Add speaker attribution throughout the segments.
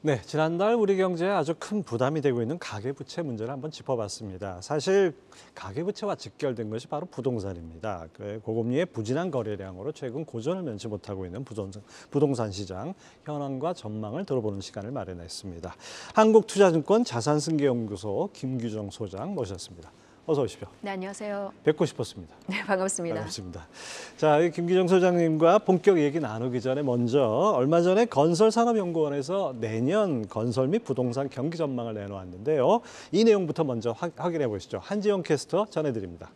Speaker 1: 네, 지난달 우리 경제에 아주 큰 부담이 되고 있는 가계부채 문제를 한번 짚어봤습니다. 사실 가계부채와 직결된 것이 바로 부동산입니다. 고금리의 부진한 거래량으로 최근 고전을 면치 못하고 있는 부동산 시장 현황과 전망을 들어보는 시간을 마련했습니다. 한국투자증권 자산승계연구소 김규정 소장 모셨습니다. 어서 오십시오.
Speaker 2: 네, 안녕하세요.
Speaker 1: 뵙고 싶었습니다.
Speaker 2: 네, 반갑습니다.
Speaker 1: 반갑습니다. 자, 김규정 소장님과 본격 얘기 나누기 전에 먼저 얼마 전에 건설산업연구원에서 내년 건설 및 부동산 경기 전망을 내놓았는데요. 이 내용부터 먼저 확인해 보시죠. 한지영 캐스터 전해드립니다.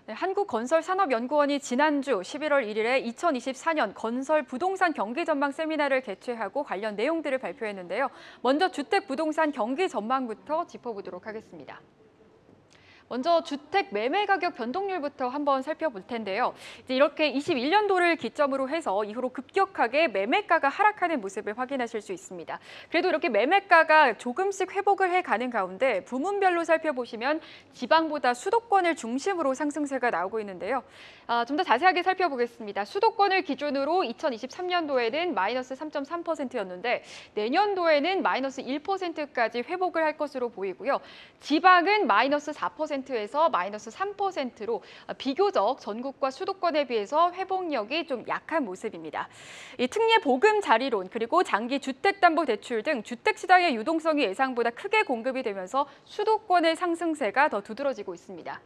Speaker 2: 네, 한국건설산업연구원이 지난주 11월 1일에 2024년 건설 부동산 경기 전망 세미나를 개최하고 관련 내용들을 발표했는데요. 먼저 주택 부동산 경기 전망부터 짚어보도록 하겠습니다. 먼저 주택 매매 가격 변동률부터 한번 살펴볼 텐데요. 이제 이렇게 21년도를 기점으로 해서 이후로 급격하게 매매가가 하락하는 모습을 확인하실 수 있습니다. 그래도 이렇게 매매가가 조금씩 회복을 해가는 가운데 부문별로 살펴보시면 지방보다 수도권을 중심으로 상승세가 나오고 있는데요. 좀 더 자세하게 살펴보겠습니다. 수도권을 기준으로 2023년도에는 마이너스 3.3%였는데 내년도에는 마이너스 1%까지 회복을 할 것으로 보이고요. 지방은 마이너스 4%에서 마이너스 3%로 비교적 전국과 수도권에 비해서 회복력이 좀 약한 모습입니다. 이 특례 보금 자리론 그리고 장기 주택담보대출 등 주택시장의 유동성이 예상보다 크게 공급이 되면서 수도권의 상승세가 더 두드러지고 있습니다.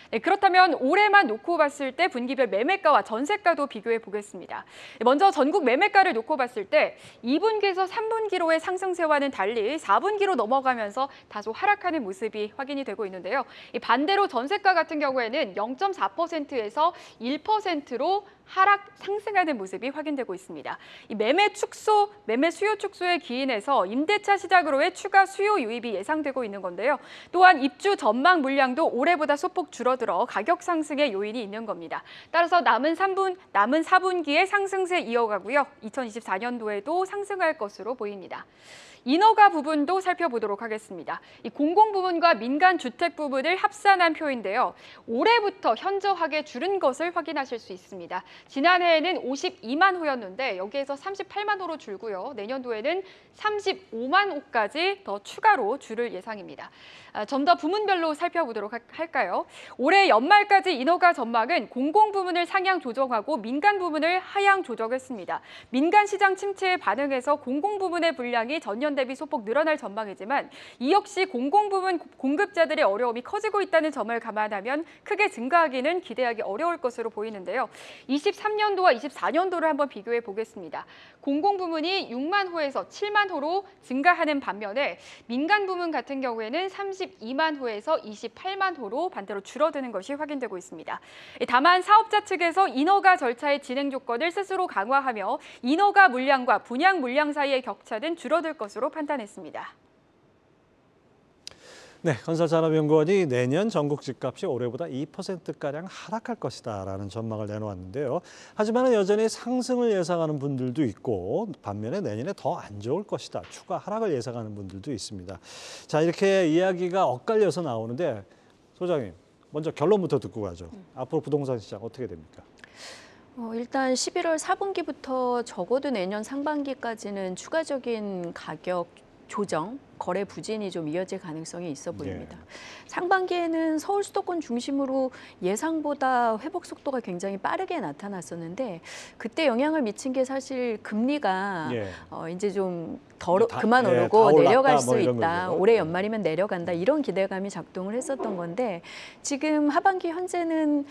Speaker 2: 네, 그렇다면 올해만 놓고 봤을 때 분기별 매매가와 전세가도 비교해 보겠습니다. 먼저 전국 매매가를 놓고 봤을 때 2분기에서 3분기로의 상승세와는 달리 4분기로 넘어가면서 다소 하락하는 모습이 확인이 되고 있는데요. 반대로 전세가 같은 경우에는 0.4%에서 1%로 상승하는 모습이 확인되고 있습니다. 이 매매 수요 축소에 기인해서 임대차 시장으로의 추가 수요 유입이 예상되고 있는 건데요. 또한 입주 전망 물량도 올해보다 소폭 줄어들어 가격 상승의 요인이 있는 겁니다. 따라서 남은 4분기에 상승세 이어가고요. 2024년도에도 상승할 것으로 보입니다. 인허가 부분도 살펴보도록 하겠습니다. 이 공공 부문과 민간 주택 부문을 합산한 표인데요. 올해부터 현저하게 줄은 것을 확인하실 수 있습니다. 지난해에는 52만 호였는데 여기에서 38만 호로 줄고요. 내년도에는 35만 호까지 더 추가로 줄을 예상입니다. 좀 더 부문별로 살펴보도록 할까요? 올해 연말까지 인허가 전망은 공공 부문을 상향 조정하고 민간 부문을 하향 조정했습니다. 민간 시장 침체에 반응해서 공공 부문의 분량이 전년 대비 소폭 늘어날 전망이지만 이 역시 공공 부문 공급자들의 어려움이 커지고 있다는 점을 감안하면 크게 증가하기는 기대하기 어려울 것으로 보이는데요. 23년도와 24년도를 한번 비교해 보겠습니다. 공공 부문이 6만 호에서 7만 호로 증가하는 반면에 민간 부문 같은 경우에는 32만 호에서 28만 호로 반대로 줄어드는 것이 확인되고 있습니다. 다만 사업자 측에서 인허가 절차의 진행 조건을 스스로 강화하며 인허가 물량과 분양 물량 사이의 격차는 줄어들 것으로 판단했습니다.
Speaker 1: 네, 건설산업연구원이 내년 전국 집값이 올해보다 2%가량 하락할 것이다라는 전망을 내놓았는데요. 하지만 여전히 상승을 예상하는 분들도 있고 반면에 내년에 더 안 좋을 것이다, 추가 하락을 예상하는 분들도 있습니다. 자, 이렇게 이야기가 엇갈려서 나오는데 소장님, 먼저 결론부터 듣고 가죠. 앞으로 부동산 시장 어떻게 됩니까?
Speaker 2: 일단 11월 4분기부터 적어도 내년 상반기까지는 추가적인 가격 조정, 거래 부진이 좀 이어질 가능성이 있어 보입니다. 상반기에는 서울 수도권 중심으로 예상보다 회복 속도가 굉장히 빠르게 나타났었는데 그때 영향을 미친 게 사실 금리가 이제 좀 그만 오르고 내려갈 수 있다. 올해 연말이면 내려간다. 이런 기대감이 작동을 했었던 건데 지금 하반기 현재는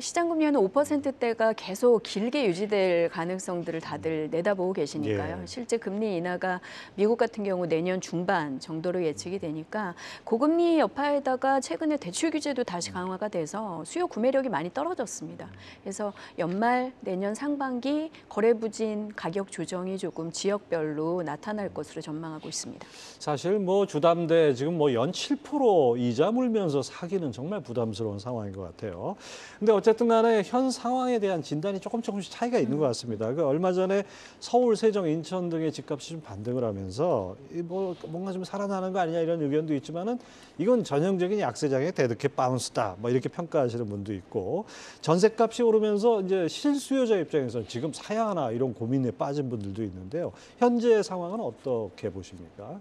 Speaker 2: 시장 금리는 5%대가 계속 길게 유지될 가능성들을 다들 내다보고 계시니까요. 실제 금리 인하가 미국 같은 경우 내년 중반 정도로 예측이 되니까 고금리 여파에다가 최근에 대출 규제도 다시 강화가 돼서 수요 구매력이 많이 떨어졌습니다. 그래서 연말 내년 상반기 거래 부진 가격 조정이 조금 지역별로 나타날 것으로 전망하고 있습니다.
Speaker 1: 사실 주담대 지금 연 7% 이자 물면서 사기는 정말 부담스러운 상황인 것 같아요. 근데 어쨌든 간에 현 상황에 대한 진단이 조금씩 차이가 있는 것 같습니다. 얼마 전에 서울, 세종, 인천 등의 집값이 좀 반등을 하면서 뭔가 좀 살아나는 거 아니냐 이런 의견도 있지만은 이건 전형적인 약세장의 데드캣 바운스다 뭐 이렇게 평가하시는 분도 있고 전셋값이 오르면서 이제 실수요자 입장에서 지금 사야 하나 이런 고민에 빠진 분들도 있는데요. 현재 상황은 어떻게 보십니까?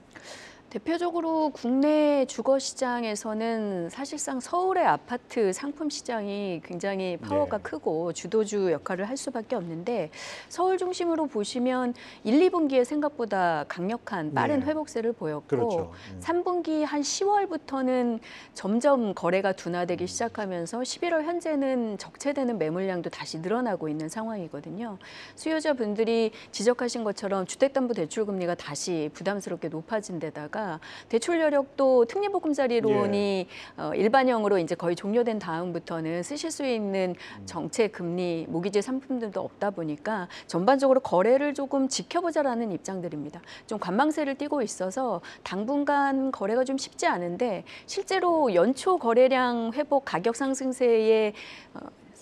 Speaker 3: 대표적으로 국내 주거 시장에서는 사실상 서울의 아파트 상품 시장이 굉장히 파워가
Speaker 1: 네.
Speaker 3: 크고 주도주 역할을 할 수밖에 없는데 서울 중심으로 보시면 1, 2분기에 생각보다 강력한 빠른
Speaker 1: 네.
Speaker 3: 회복세를 보였고
Speaker 1: 그렇죠.
Speaker 3: 3분기 한 10월부터는 점점 거래가 둔화되기 시작하면서 11월 현재는 적체되는 매물량도 다시 늘어나고 있는 상황이거든요. 수요자분들이 지적하신 것처럼 주택담보대출금리가 다시 부담스럽게 높아진 데다가 대출 여력도 특례보금자리론이 일반형으로 이제 거의 종료된 다음부터는 쓰실 수 있는 정책 금리 모기지 상품들도 없다 보니까 전반적으로 거래를 조금 지켜보자라는 입장들입니다. 좀 관망세를 띠고 있어서 당분간 거래가 좀 쉽지 않은데 실제로 연초 거래량 회복 가격 상승세에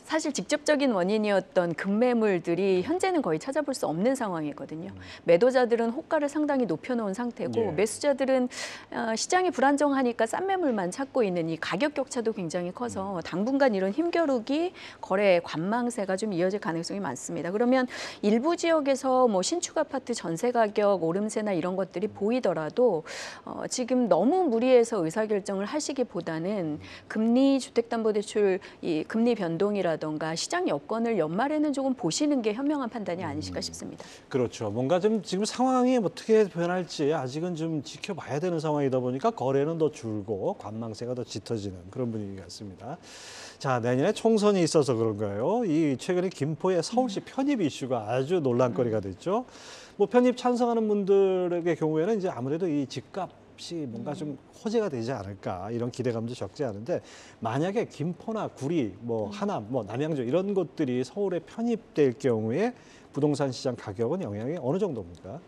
Speaker 3: 사실 직접적인 원인이었던 급매물들이 현재는 거의 찾아볼 수 없는 상황이거든요. 매도자들은 호가를 상당히 높여놓은 상태고
Speaker 1: 예.
Speaker 3: 매수자들은 시장이 불안정하니까 싼 매물만 찾고 있는 이 가격 격차도 굉장히 커서 당분간 이런 힘겨루기 거래 관망세가 좀 이어질 가능성이 많습니다. 그러면 일부 지역에서 뭐 신축 아파트 전세 가격 오름세나 이런 것들이 보이더라도 지금 너무 무리해서 의사결정을 하시기보다는 금리 주택담보대출 이 금리 변동이라든가 시장 여건을 연말에는 조금 보시는 게 현명한 판단이 아니실까 싶습니다.
Speaker 1: 그렇죠. 뭔가 좀 지금 상황이 어떻게 변할지 아직은 좀 지켜봐야 되는 상황이다 보니까 거래는 더 줄고 관망세가 더 짙어지는 그런 분위기 같습니다. 자, 내년에 총선이 있어서 그런가요? 이 최근에 김포의 서울시 편입 이슈가 아주 논란거리가 됐죠. 뭐 편입 찬성하는 분들의 경우에는 이제 아무래도 이 집값 이 뭔가 좀 호재가 되지 않을까 이런 기대감도 적지 않은데 만약에 김포나 구리, 뭐 하남, 뭐 남양주 이런 곳들이 서울에 편입될 경우에 부동산 시장 가격은 영향이 어느 정도입니까?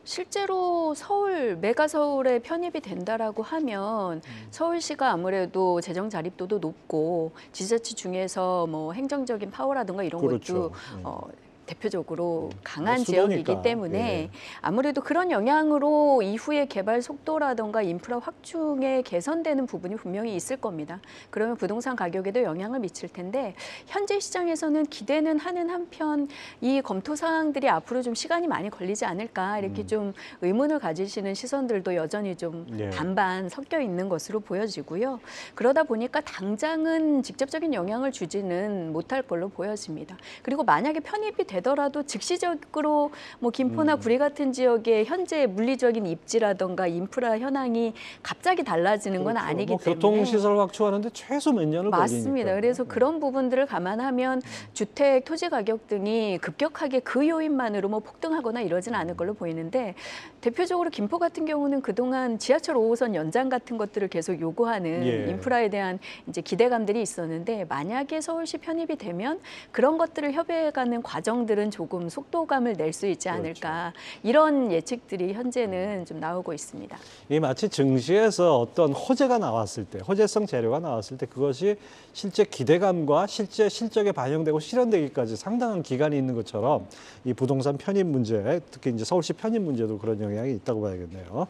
Speaker 3: 실제로 서울, 메가서울에 편입이 된다라고 하면 서울시가 아무래도 재정 자립도도 높고 지자체 중에서 뭐 행정적인 파워라든가 이런
Speaker 1: 그렇죠.
Speaker 3: 것도 대표적으로 강한
Speaker 1: 뭐 수도니까.
Speaker 3: 지역이기 때문에
Speaker 1: 예.
Speaker 3: 아무래도 그런 영향으로 이후에 개발 속도라든가 인프라 확충에 개선되는 부분이 분명히 있을 겁니다. 그러면 부동산 가격에도 영향을 미칠 텐데 현재 시장에서는 기대는 하는 한편 이 검토 사항들이 앞으로 좀 시간이 많이 걸리지 않을까 이렇게 좀 의문을 가지시는 시선들도 여전히 좀
Speaker 1: 예.
Speaker 3: 반반 섞여 있는 것으로 보여지고요. 그러다 보니까 당장은 직접적인 영향을 주지는 못할 걸로 보여집니다. 그리고 만약에 편입이 되더라도 즉시적으로 뭐 김포나 구리 같은 지역의 현재 물리적인 입지라든가 인프라 현황이 갑자기 달라지는 건
Speaker 1: 그렇죠.
Speaker 3: 아니기
Speaker 1: 뭐
Speaker 3: 때문에
Speaker 1: 교통시설 확충하는데 최소 몇 년을
Speaker 3: 맞습니다.
Speaker 1: 걸리니까.
Speaker 3: 그래서 그런 부분들을 감안하면 주택, 토지 가격 등이 급격하게 그 요인만으로 뭐 폭등하거나 이러진 않을 걸로 보이는데 대표적으로 김포 같은 경우는 그동안 지하철 5호선 연장 같은 것들을 계속 요구하는
Speaker 1: 예.
Speaker 3: 인프라에 대한 이제 기대감들이 있었는데 만약에 서울시 편입이 되면 그런 것들을 협의해가는 과정들은 조금 속도감을 낼 수 있지 않을까 이런 예측들이 현재는 좀 나오고 있습니다.
Speaker 1: 이 마치 증시에서 어떤 호재가 나왔을 때, 호재성 재료가 나왔을 때 그것이 실제 기대감과 실제 실적에 반영되고 실현되기까지 상당한 기간이 있는 것처럼 이 부동산 편입 문제, 특히 이제 서울시 편입 문제도 그런 영향이 있다고 봐야겠네요.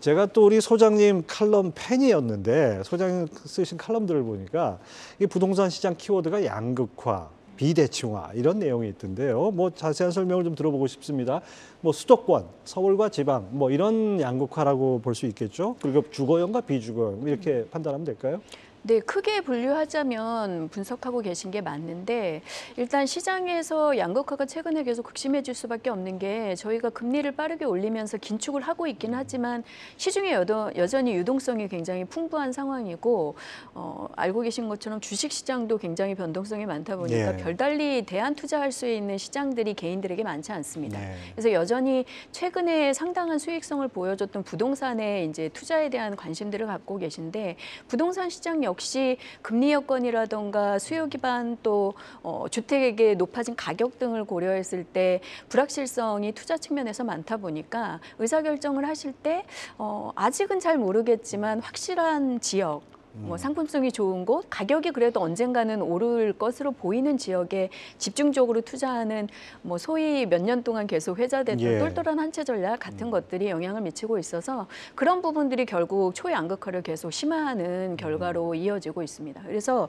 Speaker 1: 제가 또 우리 소장님 칼럼 팬이었는데 소장님 쓰신 칼럼들을 보니까 이 부동산 시장 키워드가 양극화, 비대칭화 이런 내용이 있던데요. 뭐 자세한 설명을 좀 들어보고 싶습니다. 뭐 수도권, 서울과 지방 뭐 이런 양극화라고 볼 수 있겠죠. 그리고 주거용과 비주거용 이렇게 판단하면 될까요?
Speaker 3: 네, 크게 분류하자면 분석하고 계신 게 맞는데 일단 시장에서 양극화가 최근에 계속 극심해질 수밖에 없는 게 저희가 금리를 빠르게 올리면서 긴축을 하고 있긴 하지만 시중에 여전히 유동성이 굉장히 풍부한 상황이고 알고 계신 것처럼 주식시장도 굉장히 변동성이 많다 보니까
Speaker 1: 예.
Speaker 3: 별달리 대안 투자할 수 있는 시장들이 개인들에게 많지 않습니다.
Speaker 1: 네.
Speaker 3: 그래서 여전히 최근에 상당한 수익성을 보여줬던 부동산에 이제 투자에 대한 관심들을 갖고 계신데 부동산 시장 역시 금리 여건이라던가 수요 기반 또 주택의 높아진 가격 등을 고려했을 때 불확실성이 투자 측면에서 많다 보니까 의사결정을 하실 때 아직은 잘 모르겠지만 확실한 지역 뭐 상품성이 좋은 곳, 가격이 그래도 언젠가는 오를 것으로 보이는 지역에 집중적으로 투자하는 뭐 소위 몇 년 동안 계속 회자됐던
Speaker 1: 예.
Speaker 3: 똘똘한 한채 전략 같은 것들이 영향을 미치고 있어서 그런 부분들이 결국 초양극화를 계속 심화하는 결과로 이어지고 있습니다. 그래서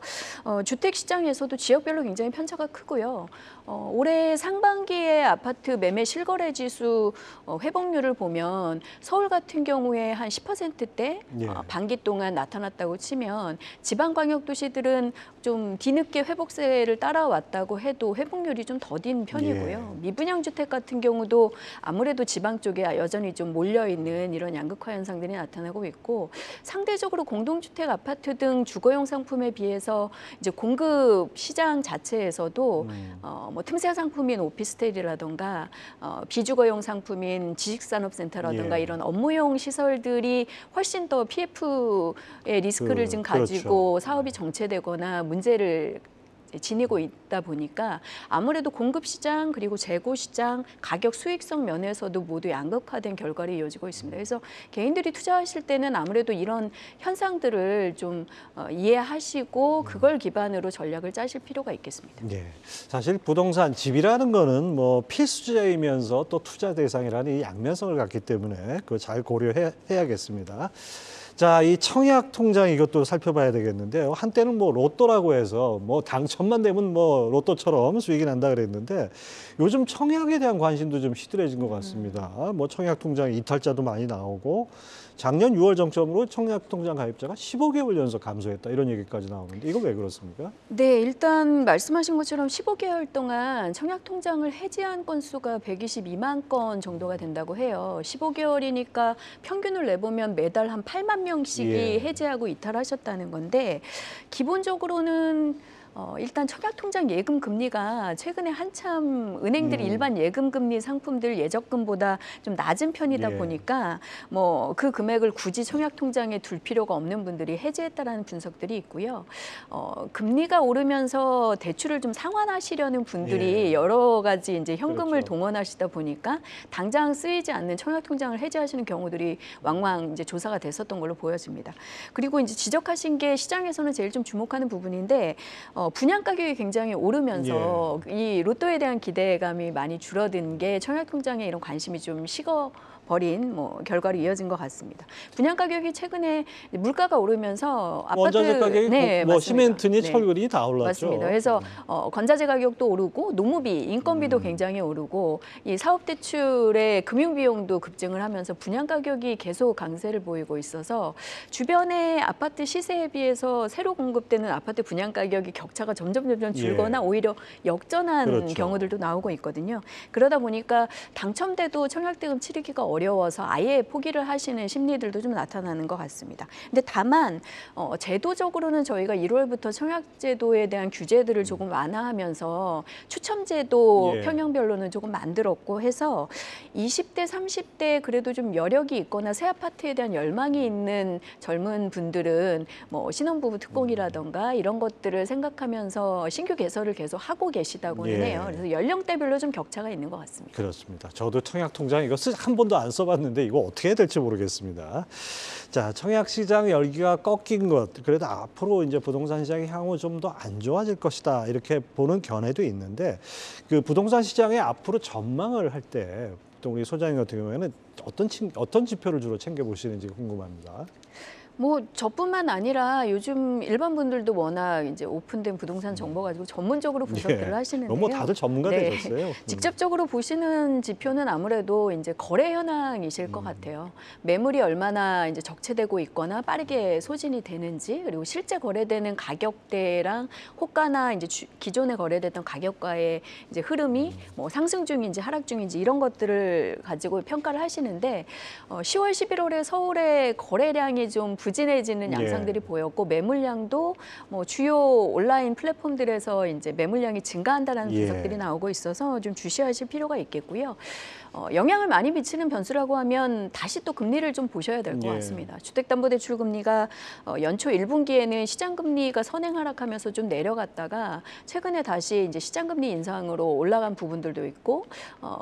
Speaker 3: 주택 시장에서도 지역별로 굉장히 편차가 크고요. 올해 상반기에 아파트 매매 실거래 지수 회복률을 보면 서울 같은 경우에 한 10%대
Speaker 1: 예.
Speaker 3: 반기 동안 나타났다고 치면 지방광역도시들은 좀 뒤늦게 회복세를 따라왔다고 해도 회복률이 좀 더딘 편이고요. 미분양 주택 같은 경우도 아무래도 지방 쪽에 여전히 좀 몰려 있는 이런 양극화 현상들이 나타나고 있고 상대적으로 공동주택, 아파트 등 주거용 상품에 비해서 이제 공급 시장 자체에서도 뭐 틈새 상품인 오피스텔이라던가 비주거용 상품인 지식산업센터라던가
Speaker 1: 예.
Speaker 3: 이런 업무용 시설들이 훨씬 더 PF의 리스크를 지금 가지고
Speaker 1: 그렇죠.
Speaker 3: 사업이 정체되거나 문제를 지니고 있다 보니까 아무래도 공급 시장 그리고 재고 시장 가격 수익성 면에서도 모두 양극화된 결과를 이어지고 있습니다. 그래서 개인들이 투자하실 때는 아무래도 이런 현상들을 좀 이해하시고 그걸 기반으로 전략을 짜실 필요가 있겠습니다.
Speaker 1: 예. 사실 부동산 집이라는 거는 뭐 필수제이면서 또 투자 대상이라는 이 양면성을 갖기 때문에 그거 잘 고려해야겠습니다. 자, 이 청약 통장 이것도 살펴봐야 되겠는데요. 한때는 뭐 로또라고 해서 뭐 당첨만 되면 뭐 로또처럼 수익이 난다 그랬는데 요즘 청약에 대한 관심도 좀 시들해진 것 같습니다. 뭐 청약 통장 이탈자도 많이 나오고 작년 6월 정점으로 청약 통장 가입자가 15개월 연속 감소했다 이런 얘기까지 나오는데 이거 왜 그렇습니까?
Speaker 3: 네, 일단 말씀하신 것처럼 15개월 동안 청약 통장을 해지한 건수가 122만 건 정도가 된다고 해요. 15개월이니까 평균을 내보면 매달 한 8만 명씩이
Speaker 1: 예.
Speaker 3: 해지하고 이탈하셨다는 건데 기본적으로는 일단 청약통장 예금 금리가 최근에 한참 은행들이 일반 예금 금리 상품들 예적금보다 좀 낮은 편이다
Speaker 1: 예.
Speaker 3: 보니까 뭐 그 금액을 굳이 청약통장에 둘 필요가 없는 분들이 해지했다라는 분석들이 있고요. 금리가 오르면서 대출을 좀 상환하시려는 분들이
Speaker 1: 예.
Speaker 3: 여러 가지 이제 현금을
Speaker 1: 그렇죠.
Speaker 3: 동원하시다 보니까 당장 쓰이지 않는 청약통장을 해지하시는 경우들이 왕왕 이제 조사가 됐었던 걸로 보여집니다. 그리고 이제 지적하신 게 시장에서는 제일 좀 주목하는 부분인데 분양 가격이 굉장히 오르면서 이 로또에 대한 기대감이 많이 줄어든 게 청약통장에 이런 관심이 좀 식어버린 뭐 결과로 이어진 것 같습니다. 분양 가격이 최근에 물가가 오르면서 아파트
Speaker 1: 원자재 가격이 뭐
Speaker 3: 맞습니다.
Speaker 1: 시멘트니
Speaker 3: 네.
Speaker 1: 철근이 다 올랐죠.
Speaker 3: 맞습니다. 그래서 건자재 가격도 오르고 노무비, 인건비도 굉장히 오르고 이 사업 대출의 금융 비용도 급증을 하면서 분양 가격이 계속 강세를 보이고 있어서 주변의 아파트 시세에 비해서 새로 공급되는 아파트 분양 가격이 격차가 점점 줄거나 오히려 역전한
Speaker 1: 그렇죠.
Speaker 3: 경우들도 나오고 있거든요. 그러다 보니까 당첨돼도 청약대금 치르기가 어려워서 아예 포기를 하시는 심리들도 좀 나타나는 것 같습니다. 근데 다만 제도적으로는 저희가 1월부터 청약제도에 대한 규제들을 조금 완화하면서 추첨제도
Speaker 1: 예.
Speaker 3: 평형별로는 조금 만들었고 해서 20대, 30대 그래도 좀 여력이 있거나 새 아파트에 대한 열망이 있는 젊은 분들은 뭐 신혼부부 특공이라던가 이런 것들을 생각하면서 신규 개설을 계속 하고 계시다고는
Speaker 1: 예.
Speaker 3: 해요. 그래서 연령대별로 좀 격차가 있는 것 같습니다.
Speaker 1: 그렇습니다. 저도 청약 통장 이거 한 번도 안 써봤는데 이거 어떻게 해야 될지 모르겠습니다. 자, 청약 시장 열기가 꺾인 것, 그래도 앞으로 이제 부동산 시장이 향후 좀 더 안 좋아질 것이다 이렇게 보는 견해도 있는데 그 부동산 시장의 앞으로 전망을 할 때 또 우리 소장님 같은 경우에는 어떤 지표를 주로 챙겨 보시는지 궁금합니다.
Speaker 3: 뭐 저뿐만 아니라 요즘 일반 분들도 워낙 이제 오픈된 부동산 정보 가지고 전문적으로 분석들을 하시는데요.
Speaker 1: 뭐 다들 전문가 되셨어요.
Speaker 3: 직접적으로 보시는 지표는 아무래도 이제 거래 현황이실 것 같아요. 매물이 얼마나 이제 적체되고 있거나 빠르게 소진이 되는지 그리고 실제 거래되는 가격대랑 호가나 이제 기존에 거래됐던 가격과의 이제 흐름이 뭐 상승 중인지 하락 중인지 이런 것들을 가지고 평가를 하시는데 10월, 11월에 서울의 거래량이 좀 부진해지는 양상들이 보였고 매물량도 뭐 주요 온라인 플랫폼들에서 이제 매물량이 증가한다는 분석들이 나오고 있어서 좀 주시하실 필요가 있겠고요. 영향을 많이 미치는 변수라고 하면 다시 또 금리를 좀 보셔야 될 것
Speaker 1: 예.
Speaker 3: 같습니다. 주택담보대출 금리가 연초 1분기에는 시장금리가 선행 하락하면서 좀 내려갔다가 최근에 다시 이제 시장금리 인상으로 올라간 부분들도 있고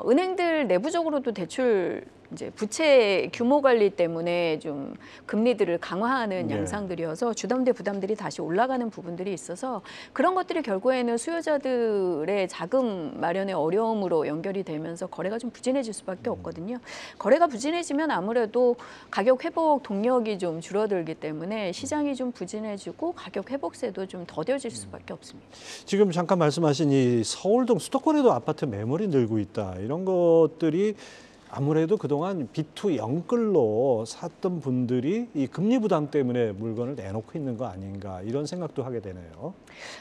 Speaker 3: 은행들 내부적으로도 대출 이제 부채 규모 관리 때문에 좀 금리들을 강화하는
Speaker 1: 네.
Speaker 3: 양상들이어서 주담대 부담들이 다시 올라가는 부분들이 있어서 그런 것들이 결국에는 수요자들의 자금 마련의 어려움으로 연결이 되면서 거래가 좀 부진해질 수밖에 없거든요. 거래가 부진해지면 아무래도 가격 회복 동력이 좀 줄어들기 때문에 시장이 좀 부진해지고 가격 회복세도 좀 더뎌질 수밖에 없습니다.
Speaker 1: 지금 잠깐 말씀하신 이 서울동 수도권에도 아파트 매물이 늘고 있다. 이런 것들이 아무래도 그동안 B2 영끌로 샀던 분들이 이 금리 부담 때문에 물건을 내놓고 있는 거 아닌가 이런 생각도 하게 되네요.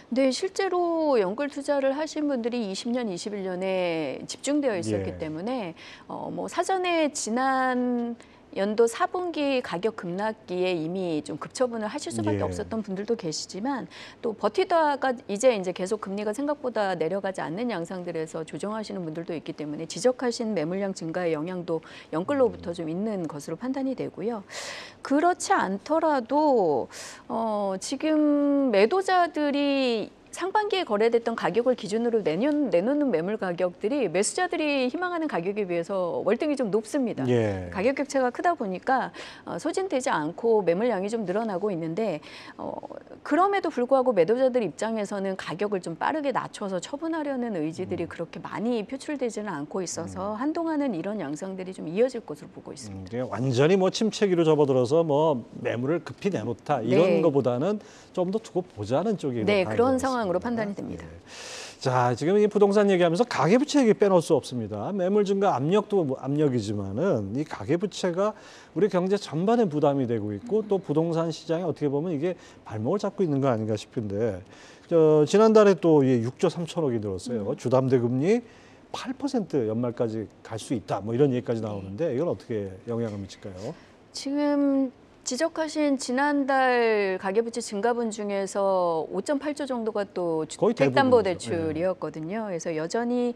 Speaker 3: 네, 실제로 연끌 투자를 하신 분들이 20년, 21년에 집중되어 있었기
Speaker 1: 예.
Speaker 3: 때문에 뭐 사전에 지난 연도 4분기 가격 급락기에 이미 좀 급처분을 하실 수밖에
Speaker 1: 예.
Speaker 3: 없었던 분들도 계시지만 또 버티다가 이제 계속 금리가 생각보다 내려가지 않는 양상들에서 조정하시는 분들도 있기 때문에 지적하신 매물량 증가의 영향도 연끌로부터 좀 있는 것으로 판단이 되고요. 그렇지 않더라도 지금 매도자들이 상반기에 거래됐던 가격을 기준으로 내놓는 매물 가격들이 매수자들이 희망하는 가격에 비해서 월등히 좀 높습니다.
Speaker 1: 예.
Speaker 3: 가격 격차가 크다 보니까 소진되지 않고 매물량이 좀 늘어나고 있는데 그럼에도 불구하고 매도자들 입장에서는 가격을 좀 빠르게 낮춰서 처분하려는 의지들이 그렇게 많이 표출되지는 않고 있어서 한동안은 이런 양상들이 좀 이어질 것으로 보고 있습니다.
Speaker 1: 이게 완전히 뭐 침체기로 접어들어서 뭐 매물을 급히 내놓다 이런
Speaker 3: 네.
Speaker 1: 것보다는 좀 더 두고 보자는 쪽이
Speaker 3: 네,
Speaker 1: 더
Speaker 3: 그런
Speaker 1: 가는 것
Speaker 3: 상황으로
Speaker 1: 같습니다.
Speaker 3: 판단이 됩니다.
Speaker 1: 예. 자, 지금 이 부동산 얘기하면서 가계부채 얘기 빼놓을 수 없습니다. 매물 증가 압력도 뭐 압력이지만은 이 가계부채가 우리 경제 전반에 부담이 되고 있고 또 부동산 시장에 어떻게 보면 이게 발목을 잡고 있는 거 아닌가 싶은데 지난달에 또 6조 3천억이 늘었어요. 주담대 금리 8% 연말까지 갈 수 있다. 뭐 이런 얘기까지 나오는데 이건 어떻게 영향을 미칠까요?
Speaker 3: 지금 지적하신 지난달 가계부채 증가분 중에서 5.8조 정도가 또
Speaker 1: 거의
Speaker 3: 주택담보대출이었거든요. 그래서 여전히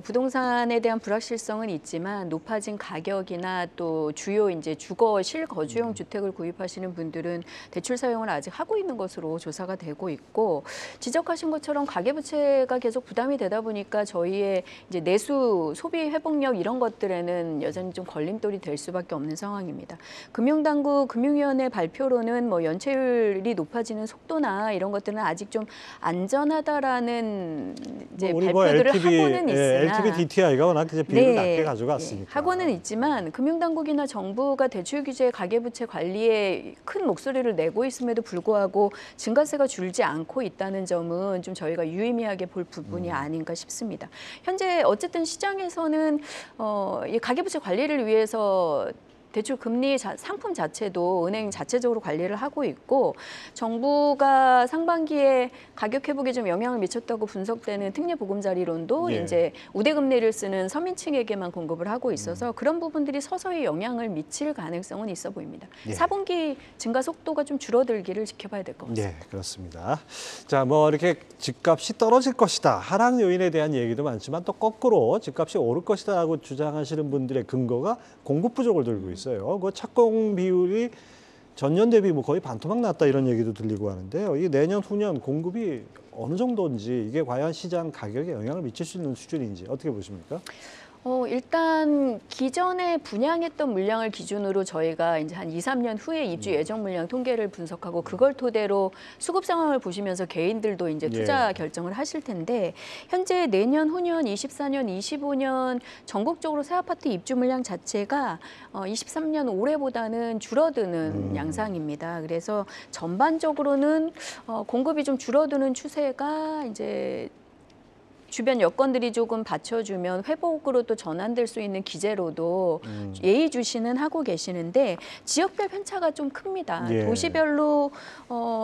Speaker 3: 부동산에 대한 불확실성은 있지만 높아진 가격이나 또 주요 이제 주거 실거주용 주택을 구입하시는 분들은 대출 사용을 아직 하고 있는 것으로 조사가 되고 있고 지적하신 것처럼 가계부채가 계속 부담이 되다 보니까 저희의 이제 내수 소비 회복력 이런 것들에는 여전히 좀 걸림돌이 될 수밖에 없는 상황입니다. 금융당국 금융위원회 발표로는 뭐 연체율이 높아지는 속도나 이런 것들은 아직 좀 안전하다라는 이제
Speaker 1: 우리
Speaker 3: 발표들을
Speaker 1: LTV,
Speaker 3: 하고는 있으나
Speaker 1: LTV DTI가 워낙 이제 비율을 낮게 가져갔으니까.
Speaker 3: 하고는 있지만 금융당국이나 정부가 대출 규제, 가계부채 관리에 큰 목소리를 내고 있음에도 불구하고 증가세가 줄지 않고 있다는 점은 좀 저희가 유의미하게 볼 부분이 아닌가 싶습니다. 현재 어쨌든 시장에서는 이 가계부채 관리를 위해서 대출 금리 상품 자체도 은행 자체적으로 관리를 하고 있고 정부가 상반기에 가격 회복에 좀 영향을 미쳤다고 분석되는 특례 보금자리론도
Speaker 1: 예.
Speaker 3: 이제 우대금리를 쓰는 서민층에게만 공급을 하고 있어서 그런 부분들이 서서히 영향을 미칠 가능성은 있어 보입니다.
Speaker 1: 예.
Speaker 3: 4분기 증가 속도가 좀 줄어들기를 지켜봐야 될 것 같습니다.
Speaker 1: 네, 그렇습니다. 자, 뭐 이렇게 집값이 떨어질 것이다. 하락 요인에 대한 얘기도 많지만 또 거꾸로 집값이 오를 것이다라고 주장하시는 분들의 근거가 공급 부족을 들고 있어요. 그 착공 비율이 전년 대비 뭐 거의 반토막 났다 이런 얘기도 들리고 하는데요. 이 내년 후년 공급이 어느 정도인지 이게 과연 시장 가격에 영향을 미칠 수 있는 수준인지 어떻게 보십니까?
Speaker 3: 일단 기존에 분양했던 물량을 기준으로 저희가 이제 한 2, 3년 후에 입주 예정 물량 통계를 분석하고 그걸 토대로 수급 상황을 보시면서 개인들도 이제 투자 결정을 하실 텐데 현재 내년, 후년, 24년, 25년 전국적으로 새 아파트 입주 물량 자체가 23년 올해보다는 줄어드는 양상입니다. 그래서 전반적으로는 공급이 좀 줄어드는 추세가 이제 주변 여건들이 조금 받쳐주면 회복으로 또 전환될 수 있는 기제로도 예의주시는 하고 계시는데 지역별 편차가 좀 큽니다.
Speaker 1: 예.
Speaker 3: 도시별로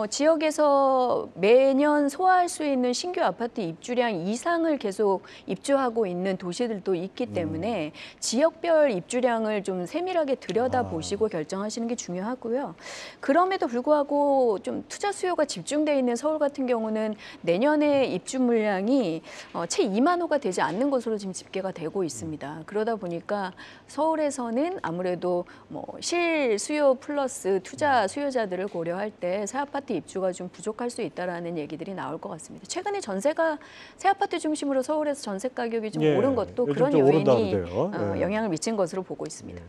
Speaker 3: 지역에서 매년 소화할 수 있는 신규 아파트 입주량 이상을 계속 입주하고 있는 도시들도 있기 때문에 지역별 입주량을 좀 세밀하게 들여다보시고 결정하시는 게 중요하고요. 그럼에도 불구하고 좀 투자 수요가 집중돼 있는 서울 같은 경우는 내년에 입주 물량이 채 2만 호가 되지 않는 것으로 지금 집계가 되고 있습니다. 그러다 보니까 서울에서는 아무래도 뭐 실수요 플러스 투자 수요자들을 고려할 때 새 아파트 입주가 좀 부족할 수 있다라는 얘기들이 나올 것 같습니다. 최근에 전세가 새 아파트 중심으로 서울에서 전세 가격이 좀 오른 것도
Speaker 1: 요즘
Speaker 3: 그런
Speaker 1: 좀 오른다
Speaker 3: 요인이
Speaker 1: 그러대요.
Speaker 3: 영향을 미친 것으로 보고 있습니다.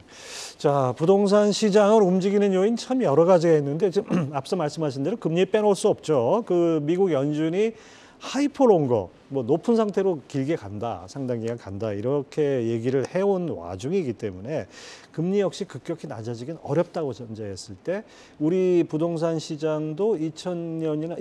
Speaker 1: 자, 부동산 시장을 움직이는 요인 참 여러 가지가 있는데 지금 앞서 말씀하신 대로 금리 빼놓을 수 없죠. 그 미국 연준이 하이퍼롱거, 뭐 높은 상태로 길게 간다, 상당 기간 간다 이렇게 얘기를 해온 와중이기 때문에 금리 역시 급격히 낮아지긴 어렵다고 전제했을 때 우리 부동산 시장도 2020년이나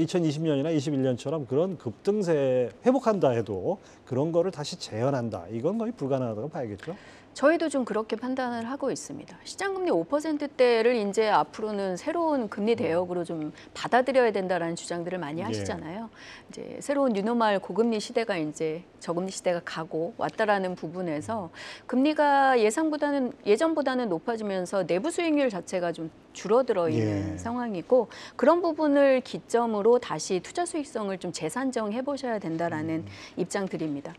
Speaker 1: 21년처럼 그런 급등세 회복한다 해도 그런 거를 다시 재현한다. 이건 거의 불가능하다고 봐야겠죠.
Speaker 3: 저희도 좀 그렇게 판단을 하고 있습니다. 시장금리 5%대를 이제 앞으로는 새로운 금리 대역으로 좀 받아들여야 된다라는 주장들을 많이 하시잖아요. 이제 새로운 뉴노멀 고금리 시대가 이제 저금리 시대가 가고 왔다라는 부분에서 금리가 예전보다는 높아지면서 내부 수익률 자체가 좀 줄어들어 있는 상황이고 그런 부분을 기점으로 다시 투자 수익성을 좀 재산정해 보셔야 된다라는 입장들입니다.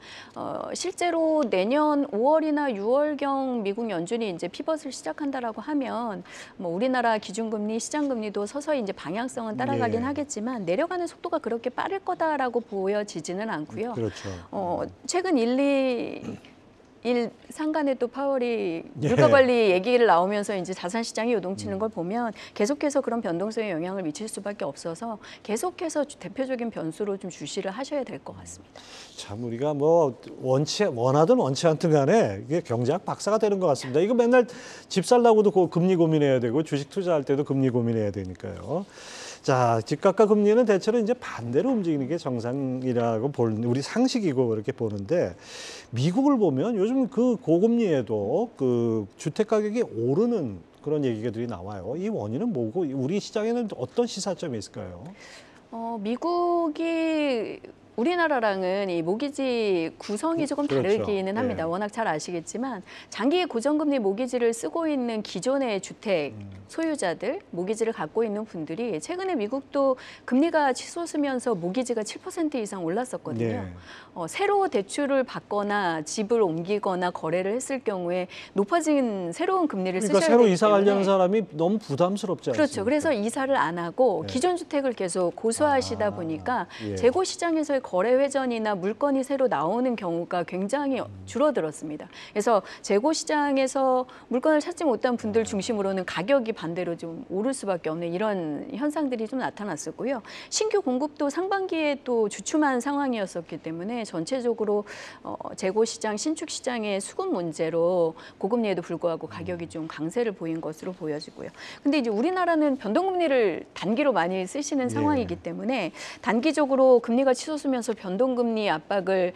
Speaker 3: 실제로 내년 5월이나 6월경 미국 연준이 이제 피벗을 시작한다라고 하면 뭐 우리나라 기준금리, 시장금리도 서서히 이제 방향성은 따라가긴 하겠지만 내려가는 속도가 그렇게 빠를 거다라고 보여지지는 않고요.
Speaker 1: 그렇죠.
Speaker 3: 최근 1 상간에 또 파월이 물가 관리 얘기를 나오면서 이제 자산 시장이 요동치는 걸 보면 계속해서 그런 변동성에 영향을 미칠 수밖에 없어서 계속해서 대표적인 변수로 좀 주시를 하셔야 될 것 같습니다.
Speaker 1: 참 우리가 뭐 원하든 원치 않든 간에 이게 경제학 박사가 되는 것 같습니다. 이거 맨날 집 살라고도 금리 고민해야 되고 주식 투자할 때도 금리 고민해야 되니까요. 자, 집값과 금리는 대체로 이제 반대로 움직이는 게 정상이라고 우리 상식이고 그렇게 보는데 미국을 보면 요즘 그 고금리에도 그 주택 가격이 오르는 그런 얘기들이 나와요. 이 원인은 뭐고 우리 시장에는 어떤 시사점이 있을까요?
Speaker 3: 미국이 우리나라랑은 이 모기지 구성이 조금 다르기는 합니다. 워낙 잘 아시겠지만 장기 고정금리 모기지를 쓰고 있는 기존의 주택 소유자들, 모기지를 갖고 있는 분들이 최근에 미국도 금리가 치솟으면서 모기지가 7% 이상 올랐었거든요. 새로 대출을 받거나 집을 옮기거나 거래를 했을 경우에 높아진 새로운 금리를 쓰셔야 되기 때문에
Speaker 1: 새로 이사 가려는 사람이 너무 부담스럽지 않습니까?
Speaker 3: 그렇죠. 그래서 이사를 안 하고 기존 주택을 계속 고수하시다 보니까 재고 시장에서의 거래 회전이나 물건이 새로 나오는 경우가 굉장히 줄어들었습니다. 그래서 재고 시장에서 물건을 찾지 못한 분들 중심으로는 가격이 반대로 좀 오를 수밖에 없는 이런 현상들이 좀 나타났었고요. 신규 공급도 상반기에 또 주춤한 상황이었었기 때문에 전체적으로 재고 시장, 신축 시장의 수급 문제로 고금리에도 불구하고 가격이 좀 강세를 보인 것으로 보여지고요. 근데 이제 우리나라는 변동금리를 단기로 많이 쓰시는 상황이기 때문에 단기적으로 금리가 치솟으면서 변동금리 압박을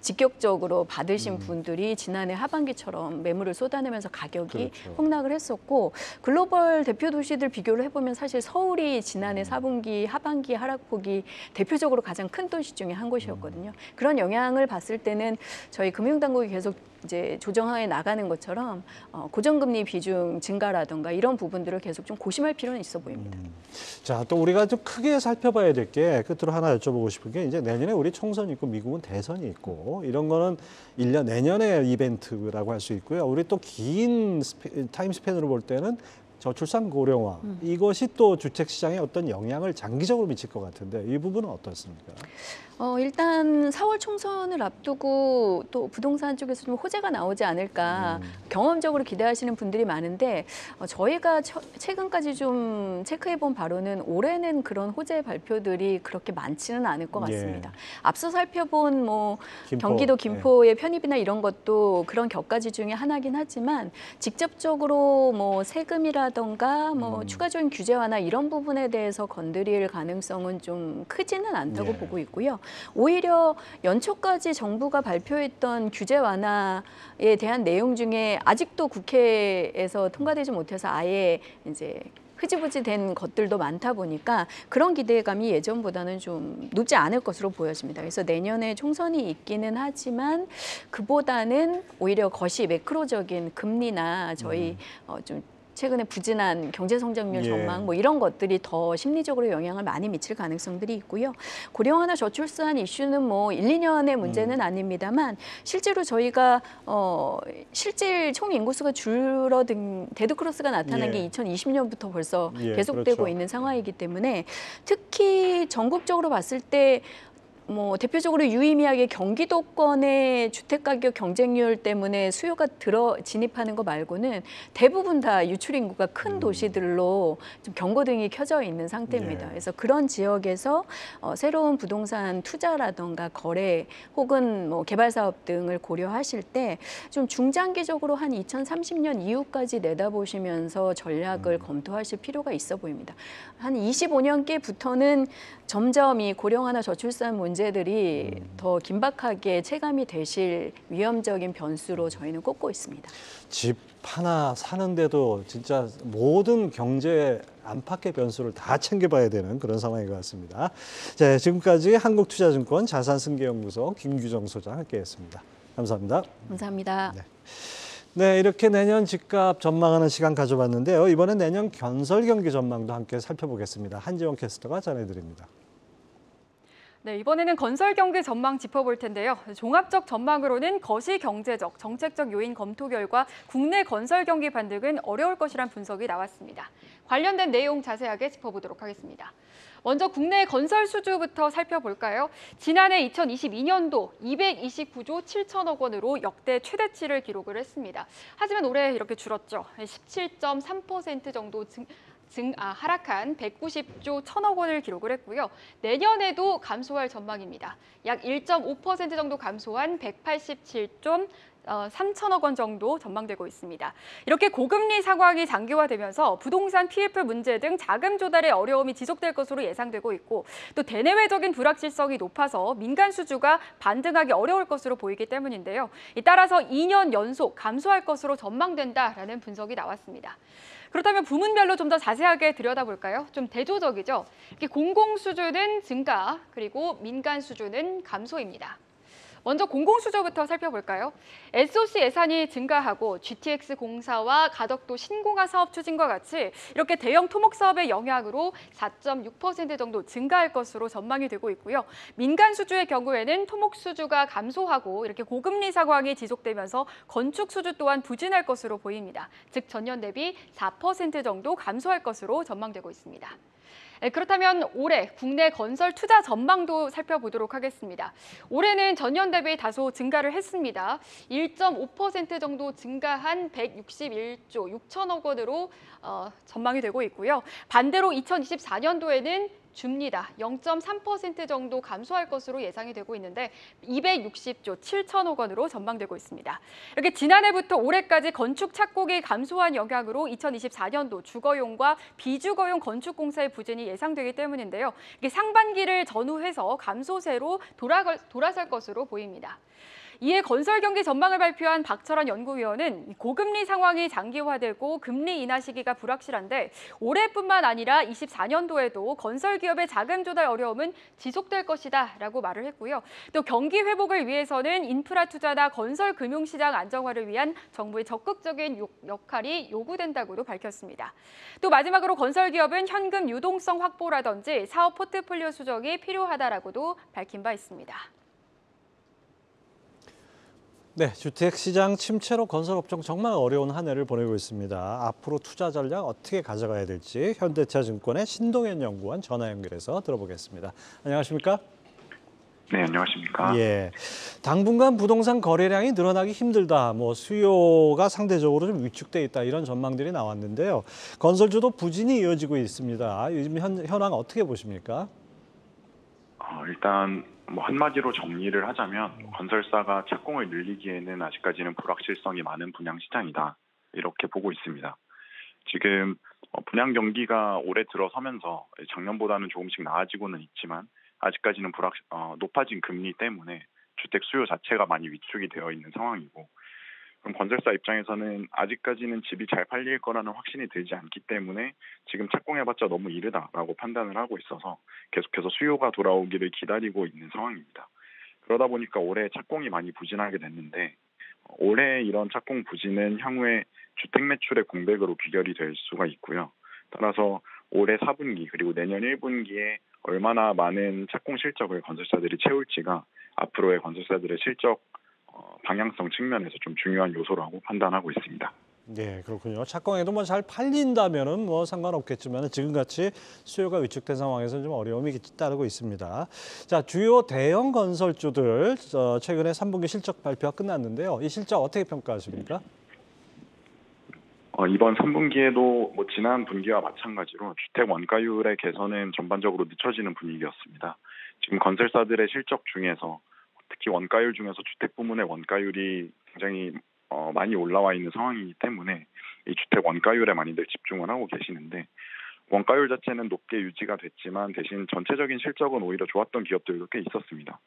Speaker 3: 직격적으로 받으신 분들이 지난해 하반기처럼 매물을 쏟아내면서 가격이 폭락을 했었고 글로벌 대표 도시들 비교를 해보면 사실 서울이 지난해 4분기 하반기 하락폭이 대표적으로 가장 큰 도시 중에 한 곳이었거든요. 그런 영향을 봤을 때는 저희 금융당국이 계속 이제 조정하에 나가는 것처럼 고정금리 비중 증가라든가 이런 부분들을 계속 좀 고심할 필요는 있어 보입니다.
Speaker 1: 자, 또 우리가 좀 크게 살펴봐야 될 게 끝으로 하나 여쭤보고 싶은 게 이제 내년에 우리 총선이 있고 미국은 대선이 있고 이런 거는 1년 내년의 이벤트라고 할 수 있고요. 우리 또 긴 타임 스팬으로 볼 때는 저출산 고령화 이것이 또 주택 시장에 어떤 영향을 장기적으로 미칠 것 같은데 이 부분은 어떻습니까?
Speaker 3: 일단 4월 총선을 앞두고 또 부동산 쪽에서 좀 호재가 나오지 않을까 경험적으로 기대하시는 분들이 많은데 저희가 최근까지 좀 체크해본 바로는 올해는 그런 호재 발표들이 그렇게 많지는 않을 것 같습니다. 앞서 살펴본 뭐 경기도 김포의 편입이나 이런 것도 그런 격가지 중에 하나긴 하지만 직접적으로 뭐 세금이라던가 뭐 추가적인 규제 완화 이런 부분에 대해서 건드릴 가능성은 좀 크지는 않다고 보고 있고요. 오히려 연초까지 정부가 발표했던 규제 완화에 대한 내용 중에 아직도 국회에서 통과되지 못해서 아예 이제 흐지부지 된 것들도 많다 보니까 그런 기대감이 예전보다는 좀 높지 않을 것으로 보여집니다. 그래서 내년에 총선이 있기는 하지만 그보다는 오히려 것이 매크로적인 금리나 저희 좀 최근에 부진한 경제 성장률
Speaker 1: 예.
Speaker 3: 전망 뭐 이런 것들이 더 심리적으로 영향을 많이 미칠 가능성들이 있고요. 고령화나 저출산 이슈는 뭐 1, 2년의 문제는 아닙니다만 실제로 저희가 실질 총 인구수가 줄어든 데드크로스가 나타난 게 2020년부터 벌써 계속되고
Speaker 1: 그렇죠.
Speaker 3: 있는 상황이기 때문에 특히 전국적으로 봤을 때 뭐 대표적으로 유의미하게 경기도권의 주택 가격 경쟁률 때문에 수요가 진입하는 거 말고는 대부분 다 유출 인구가 큰 도시들로 좀 경고등이 켜져 있는 상태입니다. 그래서 그런 지역에서 새로운 부동산 투자라던가 거래 혹은 뭐 개발 사업 등을 고려하실 때 좀 중장기적으로 한 2030년 이후까지 내다보시면서 전략을 검토하실 필요가 있어 보입니다. 한 25년께부터는 점점 이 고령화나 저출산 문제들이 더 긴박하게 체감이 되실 위험적인 변수로 저희는 꼽고 있습니다.
Speaker 1: 집 하나 사는데도 진짜 모든 경제 안팎의 변수를 다 챙겨봐야 되는 그런 상황인 것 같습니다. 자, 지금까지 한국투자증권 자산승계연구소 김규정 소장 함께했습니다. 감사합니다.
Speaker 3: 감사합니다.
Speaker 1: 네, 이렇게 내년 집값 전망하는 시간 가져봤는데요. 이번엔 내년 건설 경기 전망도 함께 살펴보겠습니다. 한지원 캐스터가 전해드립니다.
Speaker 2: 네, 이번에는 건설 경기 전망 짚어볼 텐데요. 종합적 전망으로는 거시 경제적, 정책적 요인 검토 결과 국내 건설 경기 반등은 어려울 것이란 분석이 나왔습니다. 관련된 내용 자세하게 짚어보도록 하겠습니다. 먼저 국내 건설 수주부터 살펴볼까요? 지난해 2022년도 229조 7천억 원으로 역대 최대치를 기록을 했습니다. 하지만 올해 이렇게 줄었죠. 17.3% 정도 하락한 190조 1천억 원을 기록을 했고요. 내년에도 감소할 전망입니다. 약 1.5% 정도 감소한 187조 3천억 원 정도 전망되고 있습니다. 이렇게 고금리 상황이 장기화되면서 부동산 PF 문제 등 자금 조달의 어려움이 지속될 것으로 예상되고 있고 또 대내외적인 불확실성이 높아서 민간 수주가 반등하기 어려울 것으로 보이기 때문인데요. 따라서 2년 연속 감소할 것으로 전망된다라는 분석이 나왔습니다. 그렇다면 부문별로 좀 더 자세하게 들여다볼까요? 좀 대조적이죠. 공공 수주는 증가, 그리고 민간 수주는 감소입니다. 먼저 공공수주부터 살펴볼까요? SOC 예산이 증가하고 GTX 공사와 가덕도 신공화 사업 추진과 같이 이렇게 대형 토목 사업의 영향으로 4.6% 정도 증가할 것으로 전망이 되고 있고요. 민간 수주의 경우에는 토목 수주가 감소하고 이렇게 고금리 상황이 지속되면서 건축 수주 또한 부진할 것으로 보입니다. 즉 전년 대비 4% 정도 감소할 것으로 전망되고 있습니다. 그렇다면 올해 국내 건설 투자 전망도 살펴보도록 하겠습니다. 올해는 전년 대비 다소 증가를 했습니다. 1.5% 정도 증가한 161조 6천억 원으로 전망이 되고 있고요. 반대로 2024년도에는 줍니다. 0.3% 정도 감소할 것으로 예상이 되고 있는데 260조 7천억 원으로 전망되고 있습니다. 이렇게 지난해부터 올해까지 건축 착공이 감소한 영향으로 2024년도 주거용과 비주거용 건축 공사의 부진이 예상되기 때문인데요. 이게 상반기를 전후해서 감소세로 돌아설 것으로 보입니다. 이에 건설 경기 전망을 발표한 박철원 연구위원은 고금리 상황이 장기화되고 금리 인하 시기가 불확실한데 올해뿐만 아니라 24년도에도 건설 기업의 자금 조달 어려움은 지속될 것이다라고 말을 했고요. 또 경기 회복을 위해서는 인프라 투자나 건설 금융시장 안정화를 위한 정부의 적극적인 역할이 요구된다고도 밝혔습니다. 또 마지막으로 건설 기업은 현금 유동성 확보라든지 사업 포트폴리오 수정이 필요하다라고도 밝힌 바 있습니다.
Speaker 1: 네, 주택시장 침체로 건설업종 정말 어려운 한 해를 보내고 있습니다. 앞으로 투자 전략 어떻게 가져가야 될지 현대차증권의 신동현 연구원 전화 연결해서 들어보겠습니다. 안녕하십니까?
Speaker 4: 네, 안녕하십니까?
Speaker 1: 예, 당분간 부동산 거래량이 늘어나기 힘들다. 수요가 상대적으로 좀 위축돼 있다. 이런 전망들이 나왔는데요. 건설주도 부진이 이어지고 있습니다. 요즘 현황 어떻게 보십니까?
Speaker 4: 일단 한마디로 정리를 하자면 건설사가 착공을 늘리기에는 아직까지는 불확실성이 많은 분양 시장이다. 이렇게 보고 있습니다. 지금 분양 경기가 올해 들어서면서 작년보다는 조금씩 나아지고는 있지만 아직까지는 높아진 금리 때문에 주택 수요 자체가 많이 위축이 되어 있는 상황이고 그럼 건설사 입장에서는 아직까지는 집이 잘 팔릴 거라는 확신이 들지 않기 때문에 지금 착공해봤자 너무 이르다라고 판단을 하고 있어서 계속해서 수요가 돌아오기를 기다리고 있는 상황입니다. 그러다 보니까 올해 착공이 많이 부진하게 됐는데 올해 이런 착공 부진은 향후에 주택 매출의 공백으로 귀결이 될 수가 있고요. 따라서 올해 4분기 그리고 내년 1분기에 얼마나 많은 착공 실적을 건설사들이 채울지가 앞으로의 건설사들의 실적 방향성 측면에서 좀 중요한 요소라고 판단하고 있습니다.
Speaker 1: 네, 그렇군요. 착공해도 뭐 잘 팔린다면은 뭐 상관없겠지만 지금같이 수요가 위축된 상황에서는 좀 어려움이 따르고 있습니다. 자, 주요 대형 건설주들 최근에 3분기 실적 발표가 끝났는데요. 이 실적 어떻게 평가하십니까?
Speaker 4: 이번 3분기에도 뭐 지난 분기와 마찬가지로 주택 원가율의 개선은 전반적으로 늦춰지는 분위기였습니다. 지금 건설사들의 실적 중에서 특히 원가율 중에서 주택 부문의 원가율이 굉장히 많이 올라와 있는 상황이기 때문에 이 주택 원가율에 많이들 집중을 하고 계시는데 원가율 자체는 높게 유지가 됐지만 대신 전체적인 실적은 오히려 좋았던 기업들도 꽤 있었습니다.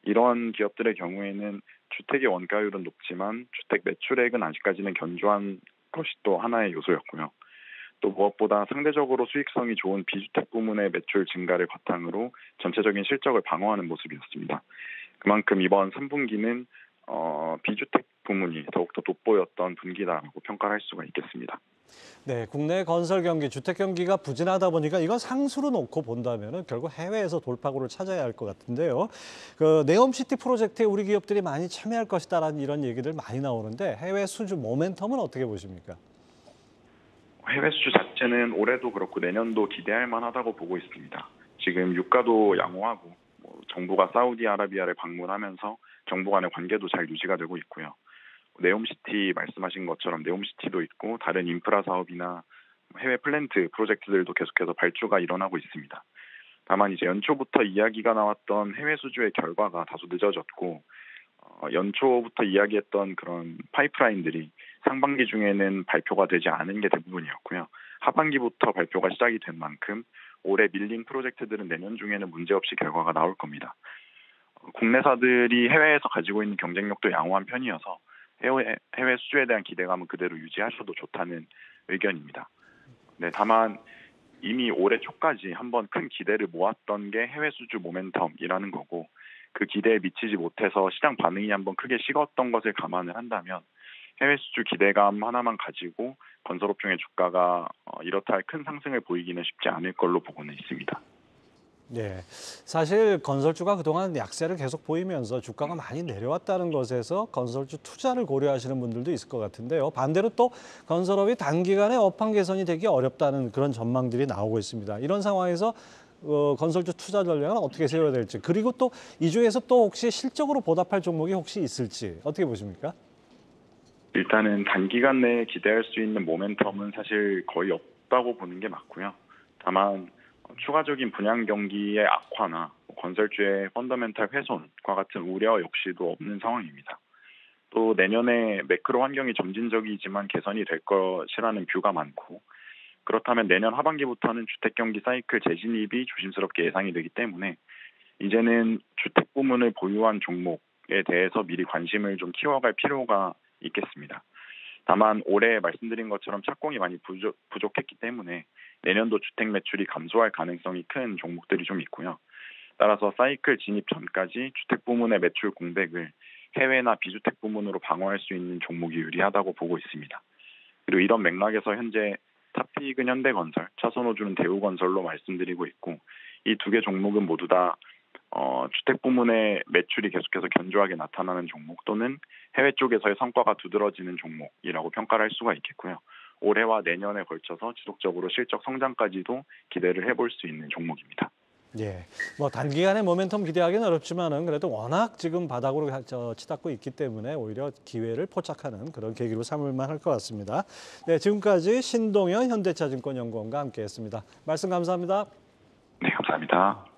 Speaker 4: 이런 기업들의 경우에는 주택의 원가율은 높지만 주택 매출액은 아직까지는 견조한 것이 또 하나의 요소였고요. 또 무엇보다 상대적으로 수익성이 좋은 비주택 부문의 매출 증가를 바탕으로 전체적인 실적을 방어하는 모습이었습니다. 그만큼 이번 3분기는 비주택 부문이 더욱더 돋보였던 분기다라고 평가를 할 수가 있겠습니다.
Speaker 1: 네, 국내 건설 경기, 주택 경기가 부진하다 보니까 이건 상수로 놓고 본다면은 결국 해외에서 돌파구를 찾아야 할 것 같은데요. 그 네옴시티 프로젝트에 우리 기업들이 많이 참여할 것이다라는 이런 얘기들 많이 나오는데 해외 수주 모멘텀은 어떻게 보십니까?
Speaker 4: 해외 수주 자체는 올해도 그렇고 내년도 기대할 만하다고 보고 있습니다. 지금 유가도 양호하고 정부가 사우디아라비아를 방문하면서 정부 간의 관계도 잘 유지가 되고 있고요. 네옴시티 말씀하신 것처럼 네옴시티도 있고 다른 인프라 사업이나 해외 플랜트 프로젝트들도 계속해서 발주가 일어나고 있습니다. 다만 이제 연초부터 이야기가 나왔던 해외 수주의 결과가 다소 늦어졌고 연초부터 이야기했던 그런 파이프라인들이 상반기 중에는 발표가 되지 않은 게 대부분이었고요. 하반기부터 발표가 시작이 된 만큼 올해 밀린 프로젝트들은 내년 중에는 문제없이 결과가 나올 겁니다. 국내사들이 해외에서 가지고 있는 경쟁력도 양호한 편이어서 해외 수주에 대한 기대감은 그대로 유지하셔도 좋다는 의견입니다. 네, 다만 이미 올해 초까지 한번 큰 기대를 모았던 게 해외 수주 모멘텀이라는 거고 그 기대에 미치지 못해서 시장 반응이 한번 크게 식었던 것을 감안을 한다면 해외 수주 기대감 하나만 가지고 건설업종의 주가가 이렇다 할 큰 상승을 보이기는 쉽지 않을 걸로 보고는 있습니다.
Speaker 1: 네, 사실 건설주가 그동안 약세를 계속 보이면서 주가가 많이 내려왔다는 것에서 건설주 투자를 고려하시는 분들도 있을 것 같은데요. 반대로 또 건설업이 단기간에 업황 개선이 되기 어렵다는 그런 전망들이 나오고 있습니다. 이런 상황에서 건설주 투자 전략은 어떻게 세워야 될지, 그리고 또 이 중에서 또 혹시 실적으로 보답할 종목이 혹시 있을지 어떻게 보십니까?
Speaker 4: 일단은 단기간 내에 기대할 수 있는 모멘텀은 사실 거의 없다고 보는 게 맞고요. 다만 추가적인 분양 경기의 악화나 건설주의 펀더멘탈 훼손과 같은 우려 역시도 없는 상황입니다. 또 내년에 매크로 환경이 점진적이지만 개선이 될 것이라는 뷰가 많고 그렇다면 내년 하반기부터는 주택 경기 사이클 재진입이 조심스럽게 예상이 되기 때문에 이제는 주택 부문을 보유한 종목에 대해서 미리 관심을 좀 키워갈 필요가 있겠습니다. 다만 올해 말씀드린 것처럼 착공이 많이 부족했기 때문에 내년도 주택 매출이 감소할 가능성이 큰 종목들이 좀 있고요. 따라서 사이클 진입 전까지 주택 부문의 매출 공백을 해외나 비주택 부문으로 방어할 수 있는 종목이 유리하다고 보고 있습니다. 그리고 이런 맥락에서 현재 탑픽은 현대건설, 차선호주는 대우건설로 말씀드리고 있고 이 두 개 종목은 모두 다 주택 부문의 매출이 계속해서 견조하게 나타나는 종목 또는 해외 쪽에서의 성과가 두드러지는 종목이라고 평가를 할 수가 있겠고요. 올해와 내년에 걸쳐서 지속적으로 실적 성장까지도 기대를 해볼 수 있는 종목입니다.
Speaker 1: 예, 뭐 단기간에 모멘텀 기대하기는 어렵지만은 그래도 워낙 지금 바닥으로 치닫고 있기 때문에 오히려 기회를 포착하는 그런 계기로 삼을 만할 것 같습니다. 네, 지금까지 신동현 현대차증권연구원과 함께했습니다. 말씀 감사합니다.
Speaker 4: 네, 감사합니다.